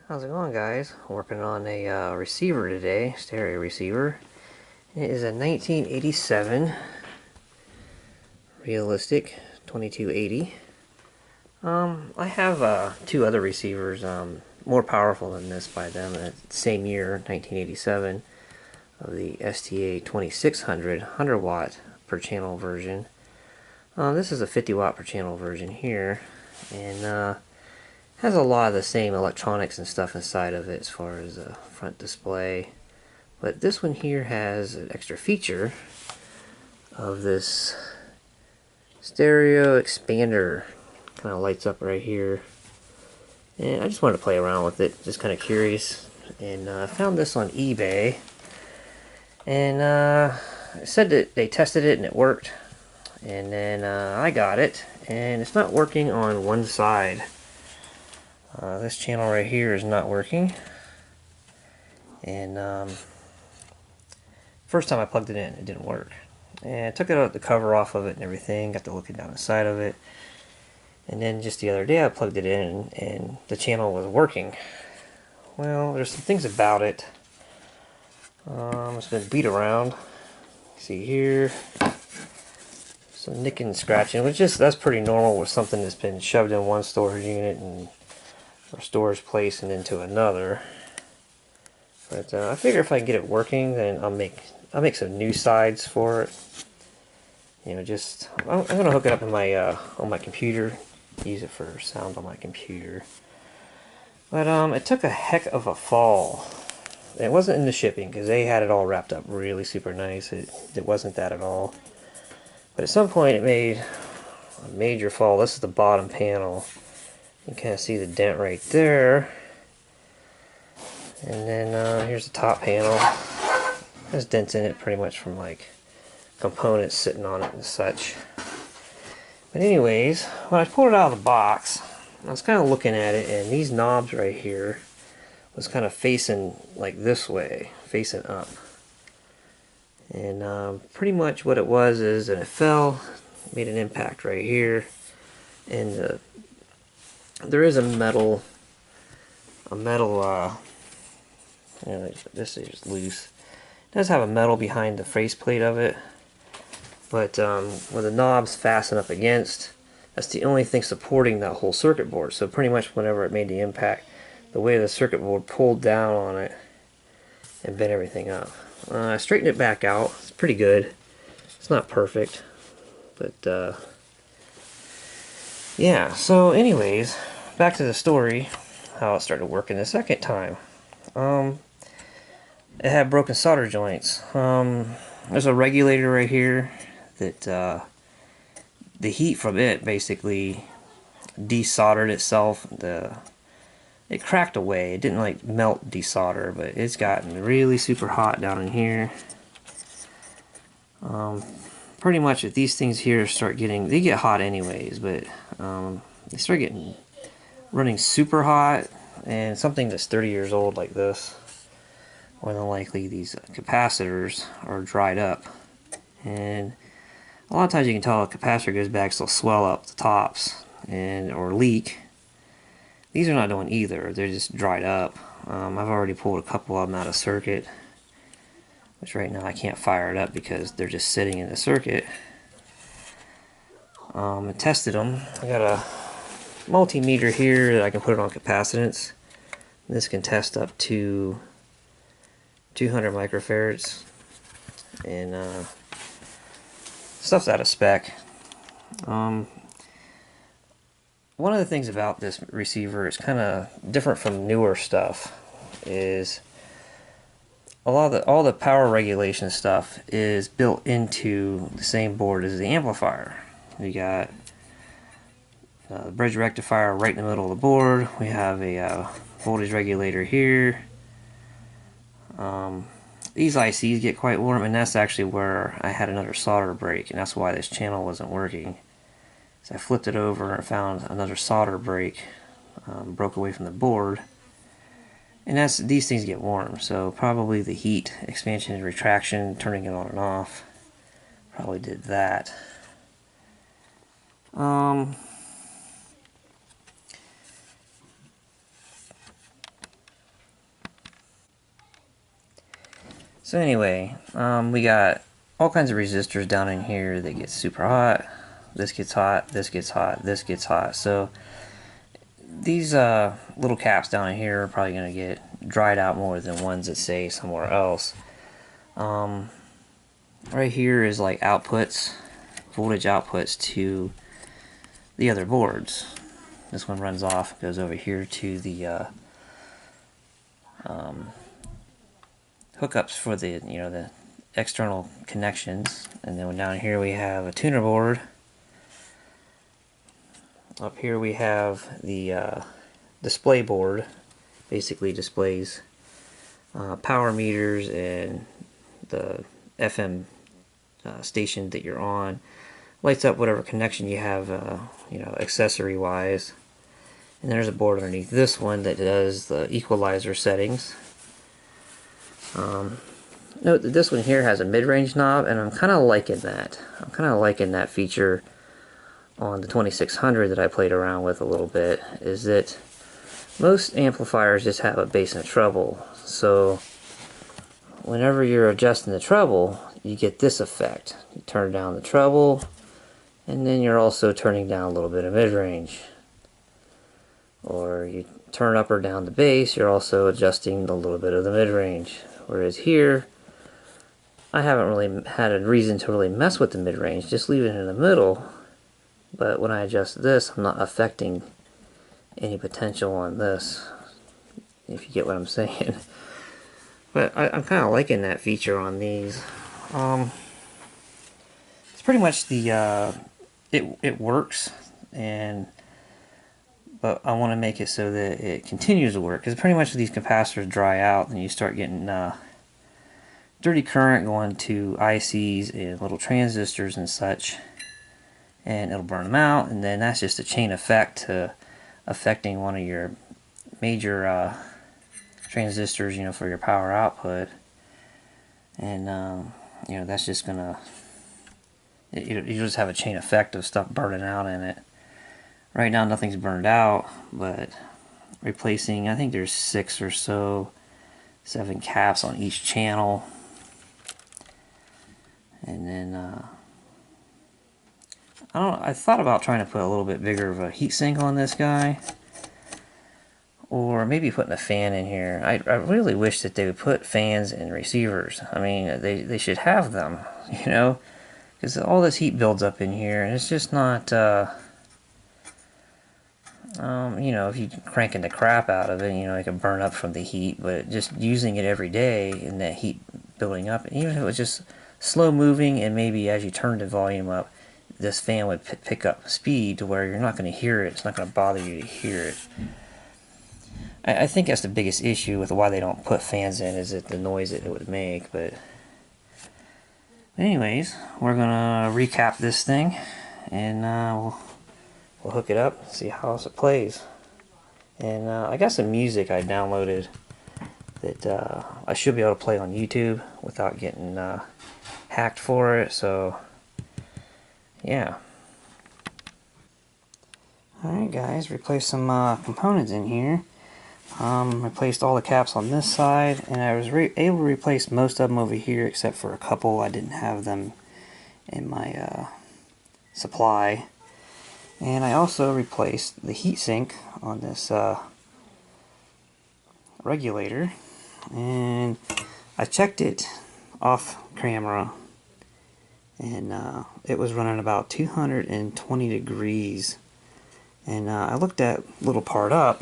How's it going, guys? Working on a receiver today, stereo receiver. It is a 1987 realistic 2280. I have two other receivers, more powerful than this by them, same year, 1987, of the STA 2600 100 watt per channel version. This is a 50 watt per channel version here, and has a lot of the same electronics and stuff inside of it as far as the front display. But this one here has an extra feature of this stereo expander. Kind of lights up right here. And I just wanted to play around with it, just kind of curious. And I found this on eBay. And it said that they tested it and it worked. And then I got it, and it's not working on one side. This channel right here is not working, and first time I plugged it in, it didn't work. And I took it out, the cover off of it and everything, got to looking down inside of it, and then just the other day I plugged it in and the channel was working. Well, there's some things about it. It's been beat around. See here, some nicking and scratching, which that's pretty normal with something that's been shoved in one storage unit and or storage place and into another. But I figure if I can get it working, then I'll make some new sides for it. You know, just I'm gonna hook it up in my on my computer, use it for sound on my computer. But it took a heck of a fall. It wasn't in the shipping because they had it all wrapped up really super nice. It wasn't that at all. But at some point it made a major fall. This is the bottom panel. You can kind of see the dent right there. And then here's the top panel. There's dents in it pretty much from like components sitting on it and such. But anyways, when I pulled it out of the box, I was kind of looking at it, and these knobs right here was kind of facing like this way, facing up. And pretty much what it was is that it fell, made an impact right here, and there is a metal, you know, this is just loose. It does have a metal behind the faceplate of it, but where the knobs fasten up against, that's the only thing supporting that whole circuit board. So pretty much whenever it made the impact, the way the circuit board pulled down on it and bent everything up. I straightened it back out. It's pretty good. It's not perfect, but yeah, so anyways, back to the story, how it started working the second time. It had broken solder joints. There's a regulator right here that the heat from it basically desoldered itself. It cracked away. It didn't like melt desolder, but it's gotten really super hot down in here. Pretty much if these things here start getting, they get hot anyways, but they start getting running super hot, and something that's 30 years old like this, more than likely these capacitors are dried up. And a lot of times you can tell a capacitor goes back, so they'll swell up the tops or leak. These are not doing either, they're just dried up. I've already pulled a couple of them out of circuit, which right now I can't fire it up because they're just sitting in the circuit. I tested them. I got a multimeter here that I can put it on capacitance. This can test up to 200 microfarads, and stuff's out of spec. One of the things about this receiver is kind of different from newer stuff is all the power regulation stuff is built into the same board as the amplifier. We got the bridge rectifier right in the middle of the board. We have a voltage regulator here. These ICs get quite warm, and that's actually where I had another solder break, and that's why this channel wasn't working. So I flipped it over and found another solder break, broke away from the board, and these things get warm, so probably the heat expansion and retraction, turning it on and off, probably did that. So anyway, we got all kinds of resistors down in here that get super hot. This gets hot, this gets hot, this gets hot. So these little caps down in here are probably going to get dried out more than ones that say somewhere else. Right here is like outputs, voltage outputs to the other boards. This one runs off, goes over here to the hookups for the the external connections, and then down here we have a tuner board. Up here we have the display board. Basically displays power meters and the FM station that you're on. Lights up whatever connection you have, accessory wise. And there's a board underneath this one that does the equalizer settings. Note that this one here has a mid-range knob, and I'm kind of liking that. I'm kind of liking that feature on the 2600 that I played around with a little bit, is that most amplifiers just have a bass and a treble. So whenever you're adjusting the treble, you get this effect. You turn down the treble, and then you're also turning down a little bit of mid-range. Or you turn up or down the bass, you're also adjusting a little bit of the mid-range. Whereas here, I haven't really had a reason to really mess with the mid-range, just leave it in the middle. But when I adjust this, I'm not affecting any potential on this, if you get what I'm saying. But I'm kind of liking that feature on these. It's pretty much the it works, but I want to make it so that it continues to work, because pretty much these capacitors dry out and you start getting dirty current going to ICs and little transistors and such, and it'll burn them out, and then that's just a chain effect to affecting one of your major transistors, for your power output. And that's just gonna, you just have a chain effect of stuff burning out in it. Right now nothing's burned out, but replacing, I think there's 6 or so, 7 caps on each channel. And then I thought about trying to put a little bit bigger of a heatsink on this guy, or maybe putting a fan in here. I really wish that they would put fans in receivers. I mean, they should have them, because all this heat builds up in here, and it's just not, if you cranking the crap out of it, it can burn up from the heat, but just using it every day and that heat building up, even if it was just slow moving, and maybe as you turn the volume up, this fan would pick up speed to where you're not going to hear it. It's not going to bother you to hear it. I think that's the biggest issue with why they don't put fans in, is that the noise that it would make. But anyways, we're going to recap this thing, and we'll hook it up and see how else it plays. And I got some music I downloaded that I should be able to play on YouTube without getting hacked for it, so yeah. Alright guys, replaced some components in here. Replaced all the caps on this side, and I was able to replace most of them over here except for a couple. I didn't have them in my supply. And I also replaced the heatsink on this regulator, and I checked it off camera, and it was running about 220 degrees, and I looked that little part up,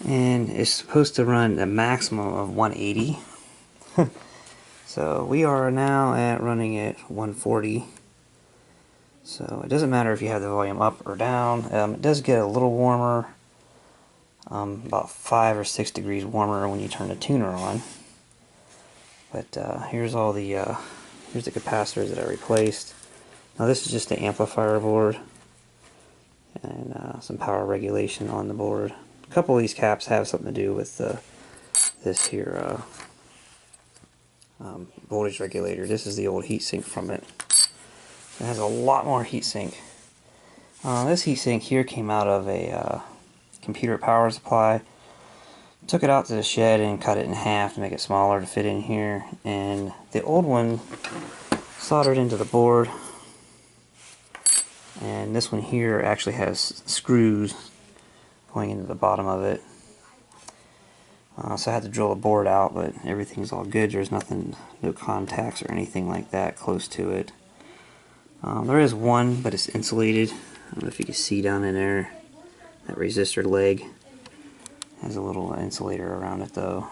and it's supposed to run a maximum of 180. So we are now at running at 140. So it doesn't matter if you have the volume up or down. It does get a little warmer, about 5 or 6 degrees warmer when you turn the tuner on. But here's all the here's the capacitors that I replaced. Now this is just the amplifier board, and some power regulation on the board. A couple of these caps have something to do with this here voltage regulator. This is the old heatsink from it. It has a lot more heatsink. This heatsink here came out of a computer power supply. Took it out to the shed and cut it in half to make it smaller to fit in here, and the old one soldered into the board, and this one here actually has screws going into the bottom of it. So I had to drill the board out, but everything's all good. There's nothing, no contacts or anything like that close to it. There is one, but it's insulated. I don't know if you can see down in there. That resistor leg has a little insulator around it though.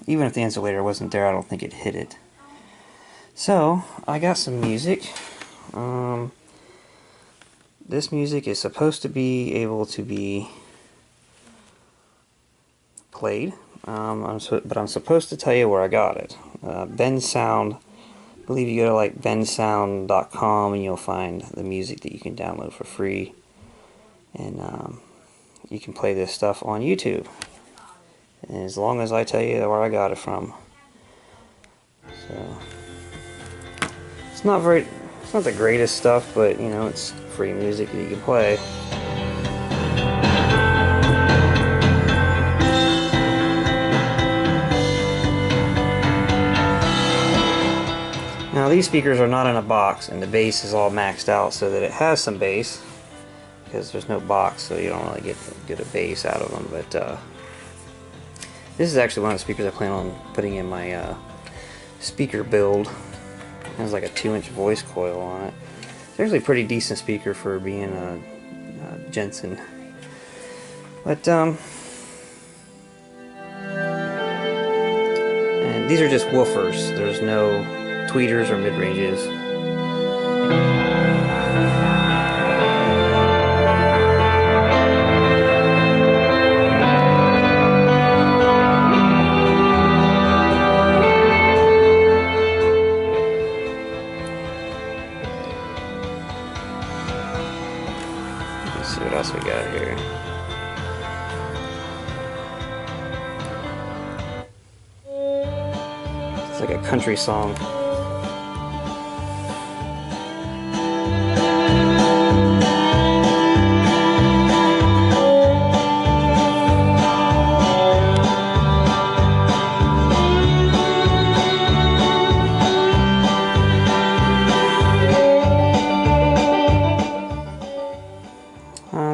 Even if the insulator wasn't there, I don't think it'd hit it. So, I got some music. This music is supposed to be able to be played, but I'm supposed to tell you where I got it. Ben Sound, I believe you go to like bensound.com and you'll find the music that you can download for free. And you can play this stuff on YouTube. And as long as I tell you where I got it from. So, it's not the greatest stuff, but you know, it's free music that you can play. Now these speakers are not in a box, and the bass is all maxed out so that it has some bass, because there's no box, so you don't really get a bass out of them. But this is actually one of the speakers I plan on putting in my speaker build. It has like a 2-inch voice coil on it. It's actually a pretty decent speaker for being a Jensen. But and these are just woofers. There's no tweeters or mid-ranges. Let's see what else we got here. It's like a country song.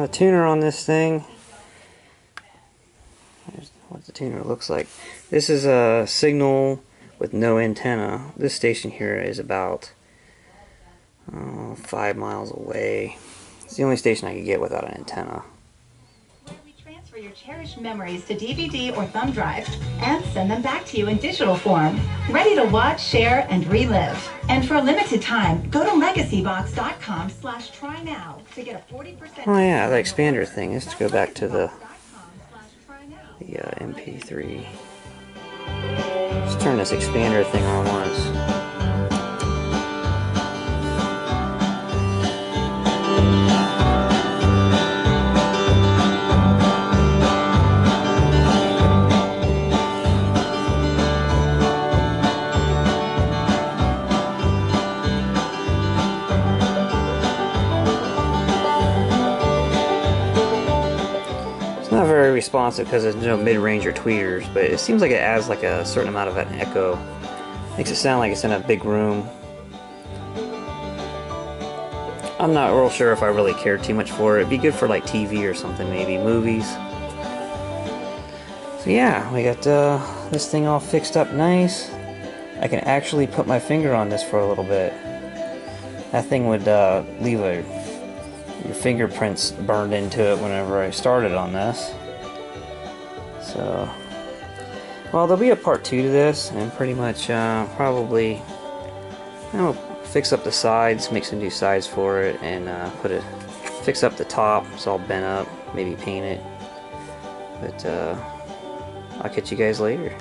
The tuner on this thing, here's what the tuner looks like. This is a signal with no antenna. This station here is about 5 miles away. It's the only station I could get without an antenna. We transfer your cherished memories to DVD or thumb drive and send them back to you in digital form, ready to watch, share, and relive. And for a limited time, go to legacybox.com/try-now to get a 40%. Oh yeah, the expander thing is to go back to the MP3. Let's turn this expander thing on once. Not very responsive because there's no mid-range or tweeters, but it seems like it adds like a certain amount of an echo. Makes it sound like it's in a big room. I'm not real sure if I really care too much for it. It'd be good for like TV or something, maybe movies. So yeah, we got this thing all fixed up nice. I can actually put my finger on this for a little bit. That thing would leave your fingerprints burned into it whenever I started on this. So, well, there'll be a part 2 to this, and pretty much probably I'll fix up the sides, make some new sides for it, and fix up the top. It's all bent up, maybe paint it. But I'll catch you guys later.